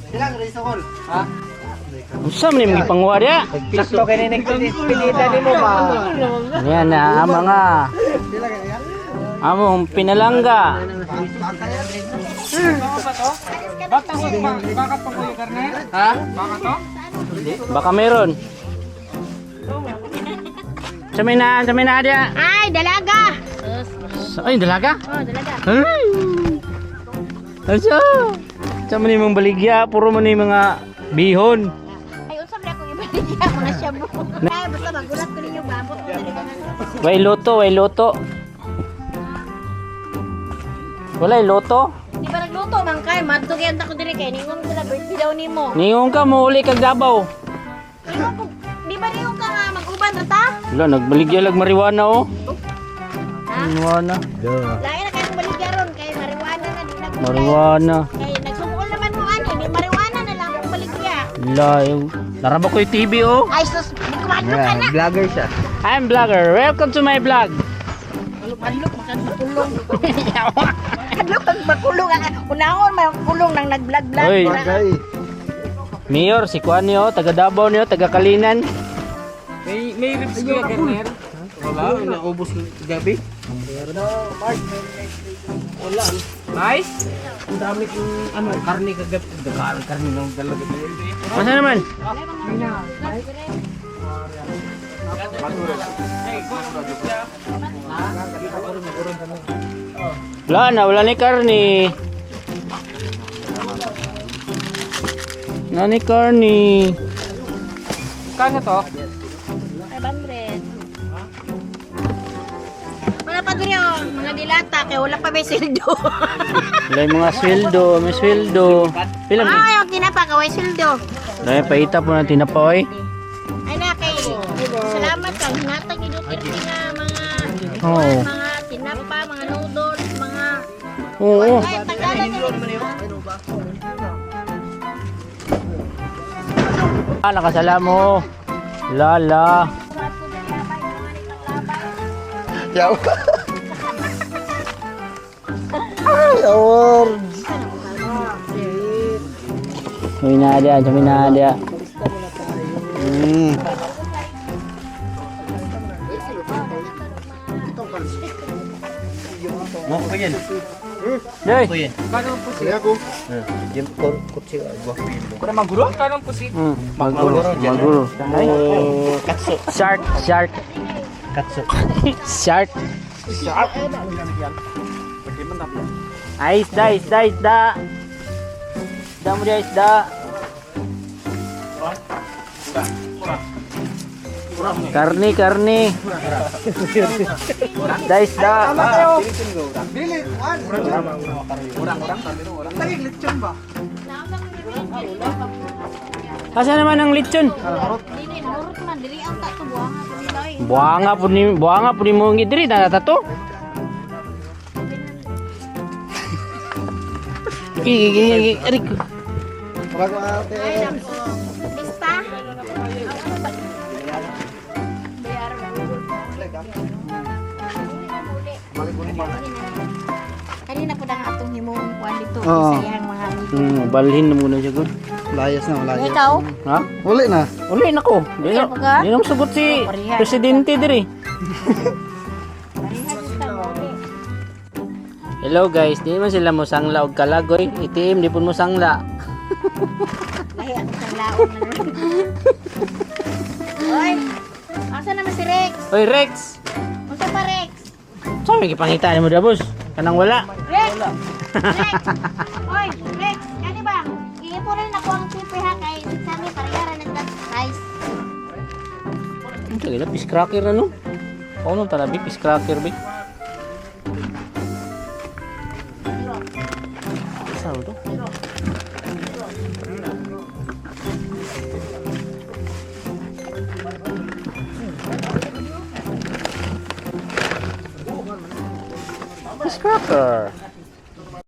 Ilang riso kol? Ha? Usa man yung pangwa dia. Sakto kay ning pinita nimo ba? Yan na mga among pinalangga. Baka pa ko yung karne? Ha? Baka to? Baka meron. Samina dia. Ay, dalaga. Ay, dalaga? Oh, dalaga. Ay. Asa? Sama ni mong baligya, puro mo ni mga bihon. Ay, usap na akong ibaligya mga shabu. Ay, basta magulat ko ninyo babot. Way loto. Walay loto. Di ba nagluto man kay madtugyan ta ko diri kay ningon ko na birthday daw nimo. Ningon ka mo uli kag Davao. Ningon ko, di ba ningon ka nga mag-uban ra ta? Wala, nagbaligya lag marijuana oh. Ha? Marijuana. Lain na kayong baligya ron kay marijuana na di nagbaligya. Marijuana. Kay nagsumol naman mo ani, ni marijuana na lang ang baligya. Layo. Naraba ko yung TV oh. Ay sus, di ko madlok ka na. Vlogger siya. I'm vlogger. Welcome to my vlog. Madlok makagulong. Madlok pag magkulong unahon magkulong nang nag-vlog-vlog. Oy. Bagay. Mayor, si Kuan niyo, taga Davao niyo, taga Kalinan. May ribs ko yung karne. Wala, naubos gabi. Wala. Nice. Ang dami kong karne kagabi. Karne ng dalaga. Masa naman? Wala ni karni. Wala ni karni. Kano to? 500. Wala pa diri oh, mga dilata kay wala pa may sildo. Wala yung mga sweldo, may sweldo. Pila mi? Ay, yung tinapa kaway sildo. Wala yung paita po ng tinapoy. Ay na kay salamat kang hinatag ni Duterte nga mga Oo. mga tinapa, mga noodles, mga Oo. ay tagalan ni Ah, nakasala mo. Lala. Yaw. Ay, awards. Sabi na dia. Mo ko yan. Day. Kano po siya ako? Jim kutsi agwa. Kuna maguro? Kano po si? Maguro. Katso. Shark. Katso. Shark. Sharp. Pwede man na. Isda. Isda mo dia isda. Karni. Isda. Dili, orang. Lagi lechon ba? Asa naman ang lechon? Dili murot man diri ang ta to buanga Buanga po ni mo ngidiri na tato. Gigi. Arik. Ay nako. Lista. Kanina po ang atong himong kuan dito Oo. sa iyang mga amigo. Balhin na muna siya good. Layas na. Ikaw? Ha? Uli na. Uli na ko. Di Ano ka? na sugot si presidente diri. Parehas sa muli. Hello guys, di man sila mo sangla og kalagoy. Itim di pun mo sangla. Lahi ako sa laon na rin. Oy, asa naman si Rex? Oy Rex, Asa pa Rex? saan may kipangita mo da boss? Kanang wala. Rex! Rex! Oy, Rex! Kani ba? Iipunin ako ang tipe ha kay sa amin parehara ng size. Ang tagay na, fish cracker na no? Oo nung tanabi, fish cracker ba? Saan to? Fish cracker.